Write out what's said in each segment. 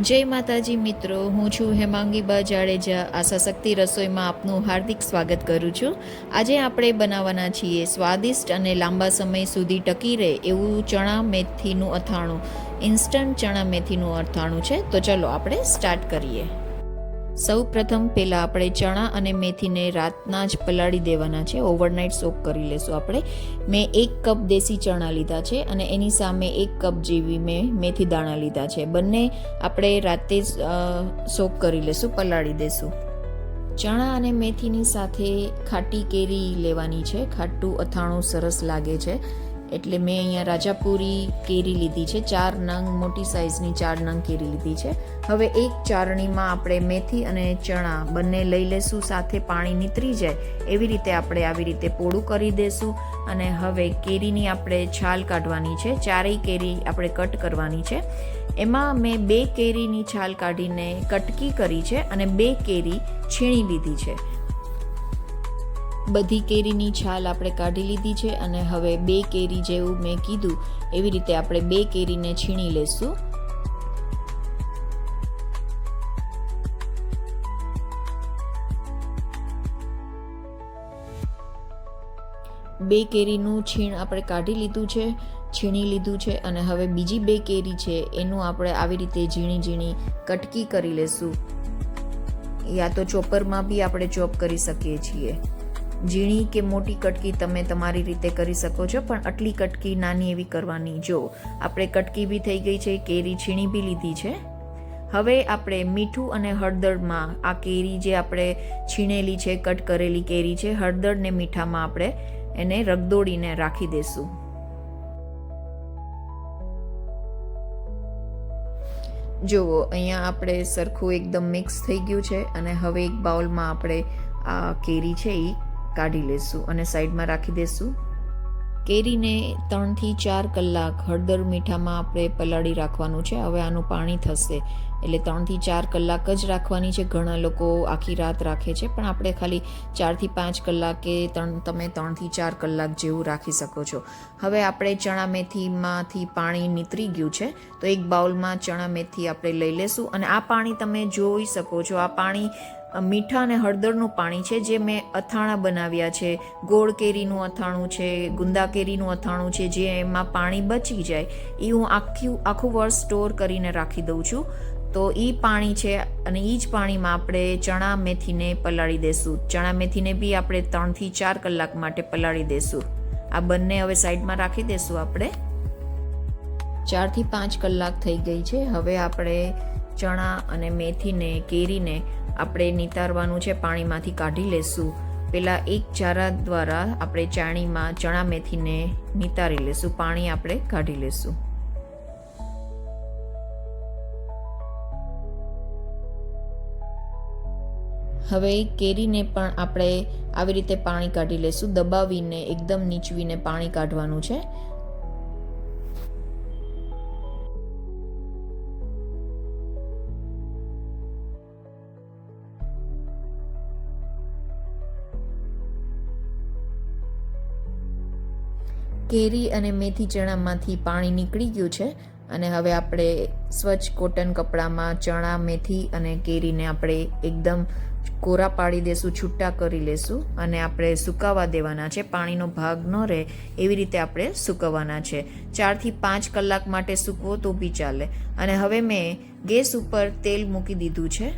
જય માતાજી મિત્રો, હું છું હેમાંગીબા જાડેજા. આશાશક્તિ રસોઈમાં આપનું હાર્દિક સ્વાગત કરું છું. આજે આપણે બનાવવાના છીએ સ્વાદિષ્ટ અને લાંબા સમય સુધી ટકી રહે એવું ચણા મેથીનું અથાણું. ઇન્સ્ટન્ટ ચણા મેથીનું અથાણું છે. તો ચલો આપણે સ્ટાર્ટ કરીએ. સૌ પ્રથમ પહેલાં આપણે ચણા અને મેથીને રાતના જ પલાળી દેવાના છે. ઓવરનાઇટ સોક કરી લેશું આપણે. મેં 1 કપ દેશી ચણા લીધા છે અને એની સામે 1 કપ જેવી મેં મેથી દાણા લીધા છે. બંને આપણે રાતે જ સોક કરી લેશું, પલાળી દેશું. ચણા અને મેથીની સાથે ખાટી કેરી લેવાની છે. ખાટું અથાણું સરસ લાગે છે એટલે મેં અહીંયા રાજાપુરી કેરી લીધી છે. 4 નંગ મોટી સાઇઝની 4 નંગ કેરી લીધી છે. હવે એક ચારણીમાં આપણે મેથી અને ચણા બંને લઈ લેશું. સાથે પાણી નીતરી જાય એવી રીતે આપણે આવી રીતે પોળું કરી દેશું. અને હવે કેરીની આપણે છાલ કાઢવાની છે. 4 કેરી આપણે કટ કરવાની છે. એમાં મેં 2 કેરીની છાલ કાઢીને કટકી કરી છે અને 2 કેરી છીણી લીધી છે. બધી કેરીની છાલ આપણે કાઢી લીધી છે અને હવે 2 કેરી જેવું મેં કીધું એવી રીતે આપણે 2 કેરીને છીણી લેશું. બે કેરીનું છીણ આપણે કાઢી લીધું છે, છીણી લીધું છે અને હવે બીજી 2 કેરી છે એનું આપણે આવી રીતે ઝીણી ઝીણી કટકી કરી લેશું. યા તો ચોપરમાં બી આપણે ચોપ કરી શકીએ છીએ. ઝીણી કે મોટી કટકી તમે તમારી રીતે કરી શકો છો, પણ આટલી કટકી નાની એવી કરવાની. જો આપણે કટકી બી થઈ ગઈ છે, કેરી છીણી બી લીધી છે. હવે આપણે મીઠું અને હળદરમાં આ કેરી જે આપણે છીણેલી છે, કટ કરેલી કેરી છે, હળદર ને મીઠામાં આપણે એને રગદોળીને રાખી દેશું. જુઓ અહીંયા આપણે સરખું એકદમ મિક્સ થઈ ગયું છે અને હવે એક બાઉલમાં આપણે આ કેરી છે એ કાઢી લેશું અને સાઈડમાં રાખી દેશું. કેરીને 3 થી 4 કલાક હળદર મીઠામાં આપણે પલાળી રાખવાનું છે. હવે આનું પાણી થશે એટલે 3 થી 4 કલાક જ રાખવાની છે. ઘણા લોકો આખી રાત રાખે છે, પણ આપણે ખાલી 4 થી 5 કલાક કે તમે 3 થી 4 કલાક જેવું રાખી શકો છો. હવે આપણે ચણા મેથીમાંથી પાણી નીતરી ગયું છે તો એક બાઉલમાં ચણા મેથી આપણે લઈ લેશું અને આ પાણી તમે જોઈ શકો છો. આ પાણી મીઠા અને હળદરનું પાણી છે જે મેં અથાણા બનાવ્યા છે. ગોળ કેરીનું અથાણું છે, ગુંદા કેરીનું અથાણું છે, જે એમાં પાણી બચી જાય એ હું આખું વર્ષ સ્ટોર કરીને રાખી દઉં છું. તો એ પાણી છે અને એ જ પાણીમાં આપણે ચણા મેથીને પલાળી દેશું. ચણા મેથીને બી આપણે 3 થી 4 કલાક માટે પલાળી દેશું. આ બંને હવે સાઈડમાં રાખી દેશું આપણે. 4 થી 5 કલાક થઈ ગઈ છે. હવે આપણે ચણા અને મેથીને કેરીને આપણે નિતારવાનું છે, પાણીમાંથી કાઢી લેશું. પહેલાં એક ચારા દ્વારા આપણે ચાણીમાં ચણા મેથીને નિતારી લેશું. પાણી આપણે કાઢી લેશું. હવે કેરીને પણ આપણે આવી રીતે પાણી કાઢી લેશું. દબાવીને એકદમ નીચવીને પાણી કાઢવાનું છે. કેરી અને મેથી ચણામાંથી પાણી નીકળી ગયું છે અને હવે આપણે સ્વચ્છ કોટન કપડામાં ચણા મેથી અને કેરીને આપણે એકદમ કોરા પાડી દેશું, છૂટા કરી લેશું અને આપણે સુકાવા દેવાના છે. પાણીનો ભાગ ન રહે એવી રીતે આપણે સૂકવવાના છે. 4 થી 5 કલાક માટે સૂકવો તો બી ચાલે. અને હવે મેં ગેસ ઉપર તેલ મૂકી દીધું છે.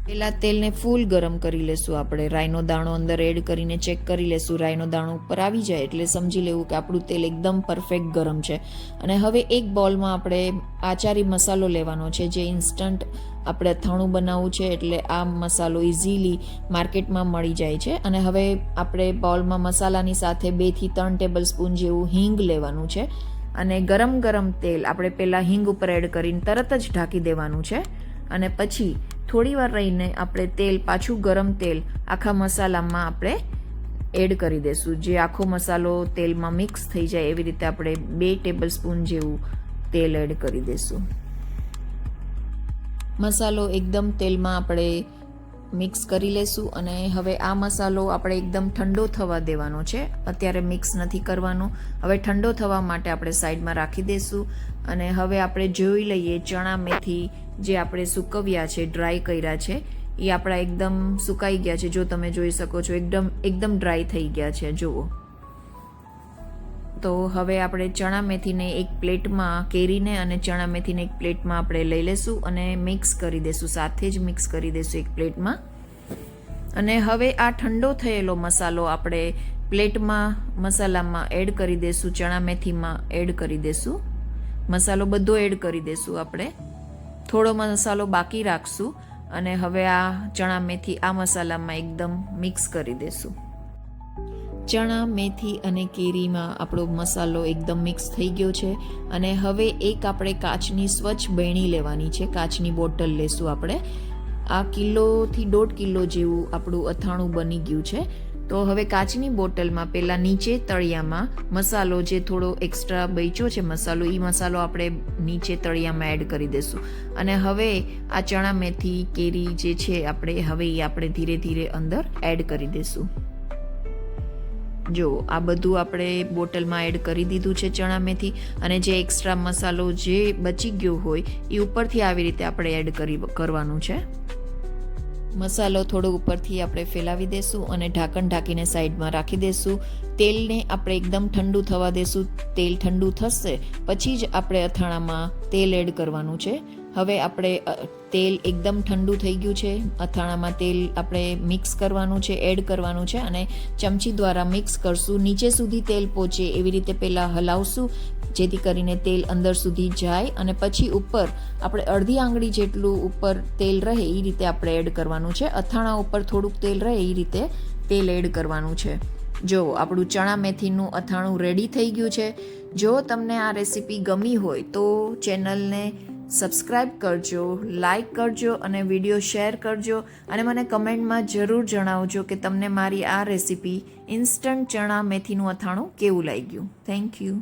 પહેલાં તેલને ફૂલ ગરમ કરી લેશું. આપણે રાઈનો દાણો અંદર એડ કરીને ચેક કરી લેશું. રાઈનો દાણો ઉપર આવી જાય એટલે સમજી લેવું કે આપણું તેલ એકદમ પરફેક્ટ ગરમ છે. અને હવે એક બોલમાં આપણે આચારી મસાલો લેવાનો છે, જે ઇન્સ્ટન્ટ આપણે અથાણું બનાવવું છે એટલે આ મસાલો ઇઝીલી માર્કેટમાં મળી જાય છે. અને હવે આપણે બોલમાં મસાલાની સાથે 2 થી 3 ટેબલ સ્પૂન જેવું હિંગ લેવાનું છે અને ગરમ ગરમ તેલ આપણે પહેલાં હિંગ ઉપર એડ કરીને તરત જ ઢાંકી દેવાનું છે. અને પછી થોડી વાર રહીને આપણે તેલ પાછું ગરમ તેલ આખા મસાલામાં આપણે એડ કરી દઈશું. જે આખો મસાલો તેલમાં મિક્સ થઈ જાય એવી રીતે આપણે 2 ટેબલ સ્પૂન જેવું તેલ એડ કરી દઈશું. મસાલો એકદમ તેલમાં આપણે મિક્સ કરી લેશું. અને હવે આ મસાલો આપણે એકદમ ઠંડો થવા દેવાનો છે, અત્યારે મિક્સ નથી કરવાનો. હવે ઠંડો થવા માટે આપણે સાઈડમાં રાખી દઈશું. અને હવે આપણે જોઈ લઈએ ચણા મેથી જે આપણે સૂકવ્યા છે, ડ્રાય કર્યા છે, એ આપણા એકદમ સુકાઈ ગયા છે. જો તમે જોઈ શકો છો એકદમ ડ્રાય થઈ ગયા છે જુઓ. તો હવે આપણે ચણા મેથીને એક પ્લેટમાં, કેરીને અને ચણા મેથીને એક પ્લેટમાં આપણે લઈ લેશું અને મિક્સ કરી દેશું, સાથે જ મિક્સ કરી દેશું એક પ્લેટમાં. અને હવે આ ઠંડો થયેલો મસાલો આપણે પ્લેટમાં મસાલામાં એડ કરી દેશું, ચણા મેથીમાં એડ કરી દેશું. મસાલો બધો એડ કરી દેશું આપણે, થોડો મસાલો બાકી રાખશું. અને હવે આ ચણા મેથી આ મસાલામાં એકદમ મિક્સ કરી દેશું. ચણા મેથી અને કેરીમાં આપણો મસાલો એકદમ મિક્સ થઈ ગયો છે. અને હવે એક આપણે કાચની સ્વચ્છ બરણી લેવાની છે, કાચની બોટલ લેશું આપણે. આ કિલોથી 1.5 કિલો જેવું આપણું અથાણું બની ગયું છે. તો હવે કાચની બોટલમાં પહેલાં નીચે તળિયામાં મસાલો જે થોડો એક્સ્ટ્રા બચ્યો છે મસાલો, એ મસાલો આપણે નીચે તળિયામાં એડ કરી દઈશું. અને હવે આ ચણા મેથી કેરી જે છે હવે એ આપણે ધીરે ધીરે અંદર એડ કરી દઈશું. જો આ બધું આપણે બોટલમાં એડ કરી દીધું છે ચણા મેથી. અને જે એક્સ્ટ્રા મસાલો જે બચી ગયો હોય એ ઉપરથી આવી રીતે આપણે એડ કરવાનું છે. મસાલો થોડો ઉપરથી આપણે ફેલાવી દેશું અને ઢાંકણ ઢાંકીને સાઈડમાં રાખી દેશું. તેલને આપણે એકદમ ઠંડુ થવા દેશું. તેલ ઠંડુ થશે પછી જ આપણે અથાણામાં તેલ એડ કરવાનું છે. હવે આપણે તેલ એકદમ ઠંડુ થઈ ગયું છે, અથાણામાં તેલ આપણે મિક્સ કરવાનું છે, એડ કરવાનું છે. અને ચમચી દ્વારા મિક્સ કરશું, નીચે સુધી તેલ પહોંચે એવી રીતે પહેલાં હલાવશું, જેથી કરીને તેલ અંદર સુધી જાય. અને પછી ઉપર આપણે અડધી આંગળી જેટલું ઉપર તેલ રહે એ રીતે આપણે એડ કરવાનું છે. અથાણા ઉપર થોડુંક તેલ રહે એ રીતે તેલ એડ કરવાનું છે. જો આપણું ચણા મેથીનું અથાણું રેડી થઈ ગયું છે. જો તમને આ રેસીપી ગમી હોય તો ચેનલને સબસ્ક્રાઈબ કરજો, લાઈક કરજો અને વિડીયો શેર કરજો. અને મને કમેન્ટમાં જરૂર જણાવજો કે તમને મારી આ રેસીપી ઇન્સ્ટન્ટ ચણા મેથીનું અથાણું કેવું લાગ્યું. Thank you.